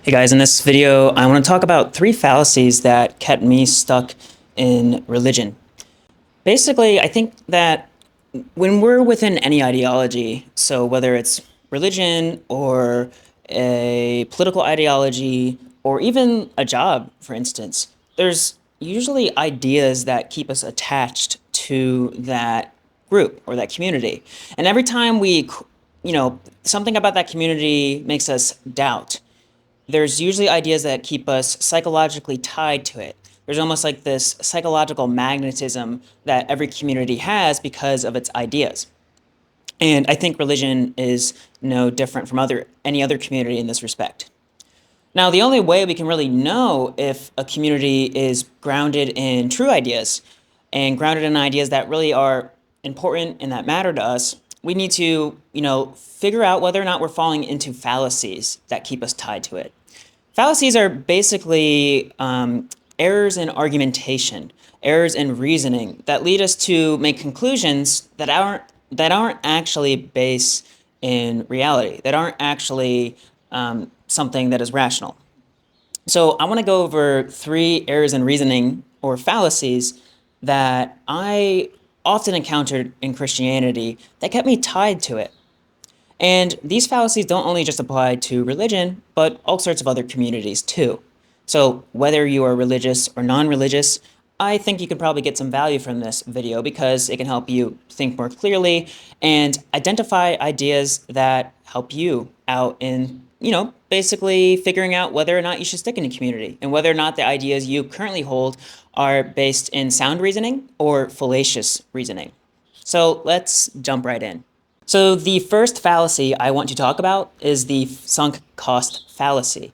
Hey guys, in this video, I want to talk about three fallacies that kept me stuck in religion. Basically, I think that when we're within any ideology, so whether it's religion or a political ideology or even a job, for instance, there's usually ideas that keep us attached to that group or that community. And every time something about that community makes us doubt, there's usually ideas that keep us psychologically tied to it. There's almost like this psychological magnetism that every community has because of its ideas. And I think religion is no different from any other community in this respect. Now, the only way we can really know if a community is grounded in true ideas and grounded in ideas that really are important and that matter to us, we need to, figure out whether or not we're falling into fallacies that keep us tied to it. Fallacies are basically errors in argumentation, errors in reasoning that lead us to make conclusions that aren't actually based in reality, that aren't actually something that is rational. So I want to go over three errors in reasoning or fallacies that I often encountered in Christianity that kept me tied to it. And these fallacies don't only just apply to religion, but all sorts of other communities too. So whether you are religious or non-religious, I think you could probably get some value from this video because it can help you think more clearly and identify ideas that help you out in, basically figuring out whether or not you should stick in a community and whether or not the ideas you currently hold are based in sound reasoning or fallacious reasoning. So let's jump right in. So the first fallacy I want to talk about is the sunk cost fallacy.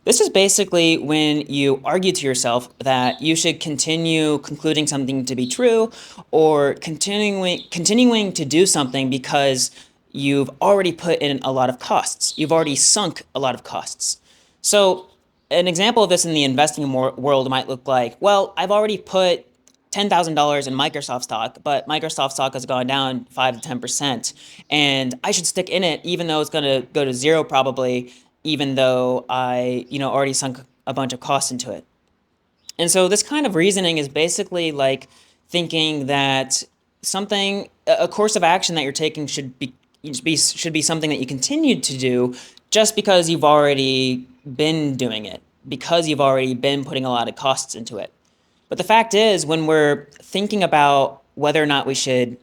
This is basically when you argue to yourself that you should continue concluding something to be true or continuing to do something because you've already put in a lot of costs. You've already sunk a lot of costs. So an example of this in the investing world might look like, well, I've already put $10,000 in Microsoft stock, but Microsoft stock has gone down 5 to 10%. And I should stick in it even though it's going to go to zero probably, even though I, already sunk a bunch of costs into it. And so this kind of reasoning is basically like thinking that a course of action that you're taking should be something that you continue to do just because you've already been doing it, because you've already been putting a lot of costs into it. But the fact is, when we're thinking about whether or not we should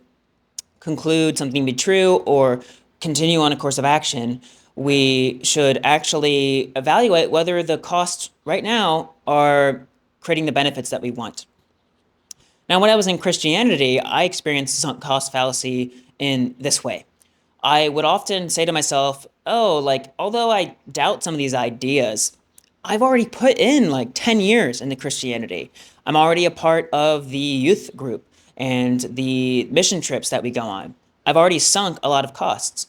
conclude something to be true or continue on a course of action, we should actually evaluate whether the costs right now are creating the benefits that we want. Now, when I was in Christianity, I experienced the sunk cost fallacy in this way. I would often say to myself, oh, although I doubt some of these ideas, I've already put in 10 years into Christianity. I'm already a part of the youth group and the mission trips that we go on. I've already sunk a lot of costs.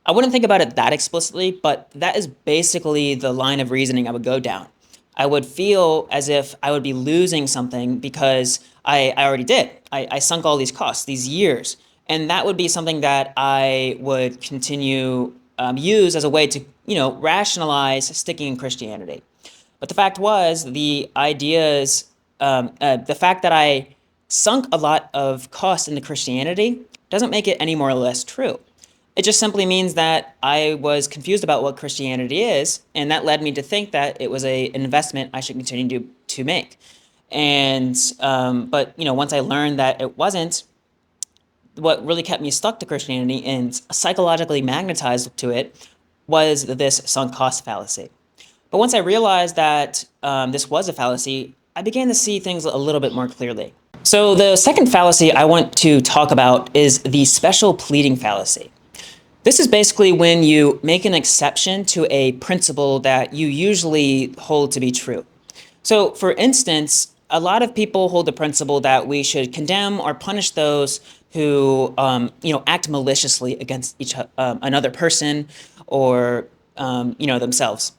I wouldn't think about it that explicitly, but that is basically the line of reasoning I would go down. I would feel as if I would be losing something because I already did. I sunk all these costs, these years. And that would be something that I would continue use as a way to, rationalize sticking in Christianity. But the fact was, the fact that I sunk a lot of cost into Christianity doesn't make it any more or less true. It just simply means that I was confused about what Christianity is, and that led me to think that it was an investment I should continue to make. And but once I learned that it wasn't, what really kept me stuck to Christianity and psychologically magnetized to it was this sunk cost fallacy. But once I realized that this was a fallacy, I began to see things a little bit more clearly. So the second fallacy I want to talk about is the special pleading fallacy. This is basically when you make an exception to a principle that you usually hold to be true. So for instance, a lot of people hold the principle that we should condemn or punish those who, act maliciously against another person or, themselves.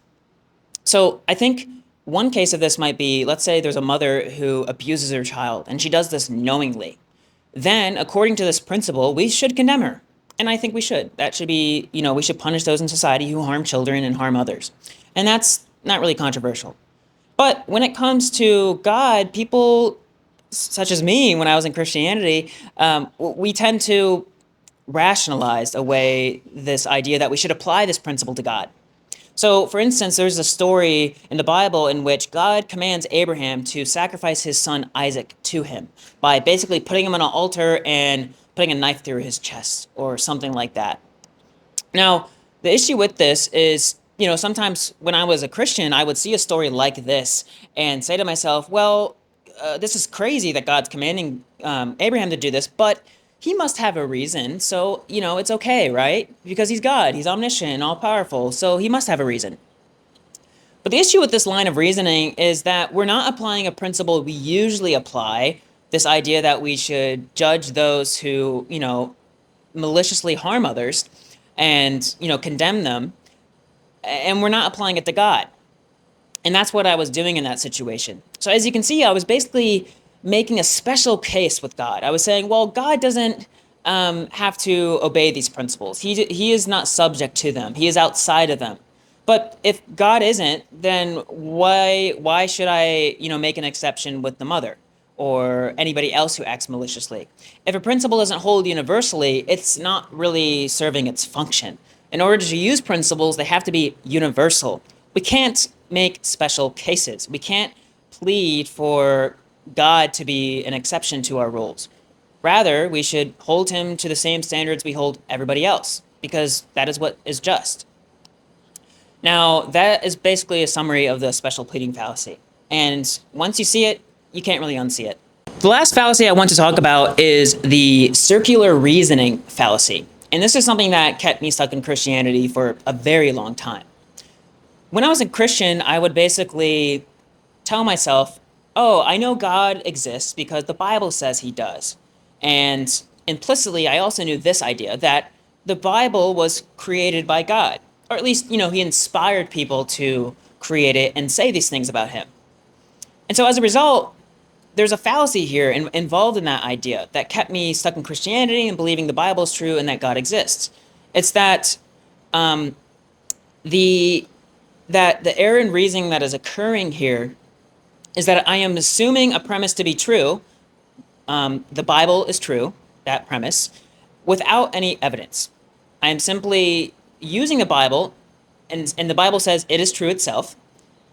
So I think one case of this might be, let's say there's a mother who abuses her child and she does this knowingly. Then, according to this principle, we should condemn her. And I think we should. That should be, we should punish those in society who harm children and harm others. And that's not really controversial. But when it comes to God, people such as me, when I was in Christianity, we tend to rationalize away this idea that we should apply this principle to God. So, for instance, there's a story in the Bible in which God commands Abraham to sacrifice his son Isaac to him by basically putting him on an altar and putting a knife through his chest or something like that. Now, the issue with this is, sometimes when I was a Christian, I would see a story like this and say to myself, well, this is crazy that God's commanding Abraham to do this, but he must have a reason. So, it's okay, right? Because he's God, he's omniscient, all powerful. So he must have a reason. But the issue with this line of reasoning is that we're not applying a principle we usually apply, this idea that we should judge those who, maliciously harm others and, condemn them. And we're not applying it to God. And that's what I was doing in that situation. So as you can see, I was basically making a special case with God. I was saying, well, God doesn't have to obey these principles. He is not subject to them. He is outside of them. But if God isn't, then why should I, make an exception with the mother or anybody else who acts maliciously? If a principle doesn't hold universally, it's not really serving its function. In order to use principles, they have to be universal. We can't make special cases. We can't plead for God to be an exception to our rules. Rather, we should hold him to the same standards we hold everybody else, because that is what is just. Now, that is basically a summary of the special pleading fallacy. And once you see it, you can't really unsee it. The last fallacy I want to talk about is the circular reasoning fallacy. And this is something that kept me stuck in Christianity for a very long time. When I was a Christian, I would basically tell myself, oh, I know God exists because the Bible says he does. And implicitly, I also knew this idea that the Bible was created by God. Or at least, he inspired people to create it and say these things about him. And so as a result, there's a fallacy here involved in that idea that kept me stuck in Christianity and believing the Bible is true and that God exists. It's that the error in reasoning that is occurring here is that I am assuming a premise to be true. The Bible is true, that premise, without any evidence. I am simply using the Bible, and the Bible says it is true itself,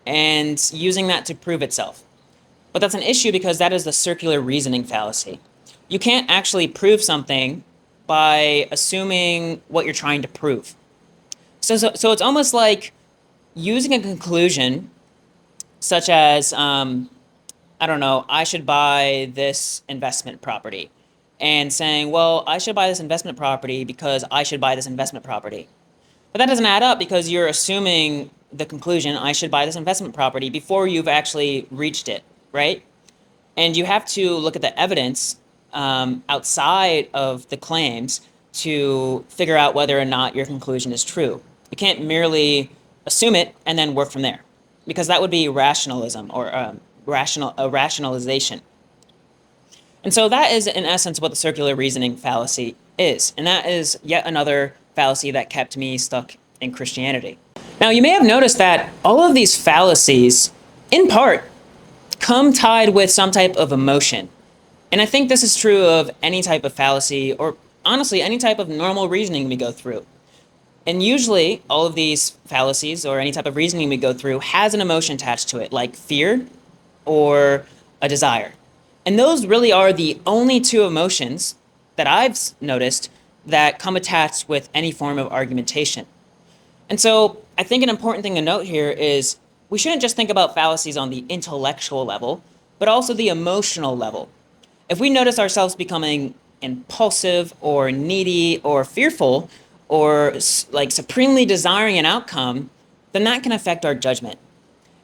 and using that to prove itself. But that's an issue because that is the circular reasoning fallacy. You can't actually prove something by assuming what you're trying to prove. So it's almost like using a conclusion such as, I don't know, I should buy this investment property, and saying, well, I should buy this investment property because I should buy this investment property. But that doesn't add up because you're assuming the conclusion, I should buy this investment property, before you've actually reached it, right? And you have to look at the evidence outside of the claims to figure out whether or not your conclusion is true. You can't merely assume it and then work from there, because that would be rationalism or rationalization. And so that is, in essence, what the circular reasoning fallacy is. And that is yet another fallacy that kept me stuck in Christianity. Now, you may have noticed that all of these fallacies, in part, come tied with some type of emotion. And I think this is true of any type of fallacy, or honestly, any type of normal reasoning we go through. And usually, all of these fallacies, or any type of reasoning we go through, has an emotion attached to it, like fear or a desire. And those really are the only two emotions that I've noticed that come attached with any form of argumentation. And so I think an important thing to note here is we shouldn't just think about fallacies on the intellectual level, but also the emotional level. If we notice ourselves becoming impulsive or needy or fearful or like supremely desiring an outcome, then that can affect our judgment.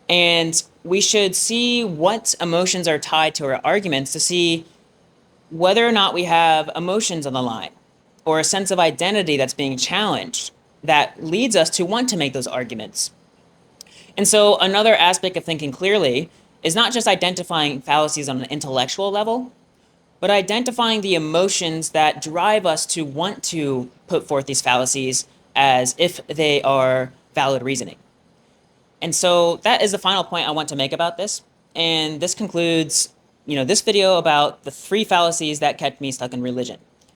And we should see what emotions are tied to our arguments to see whether or not we have emotions on the line or a sense of identity that's being challenged that leads us to want to make those arguments. And so another aspect of thinking clearly is not just identifying fallacies on an intellectual level, but identifying the emotions that drive us to want to put forth these fallacies as if they are valid reasoning. And so that is the final point I want to make about this. And this concludes, this video about the 3 fallacies that kept me stuck in religion.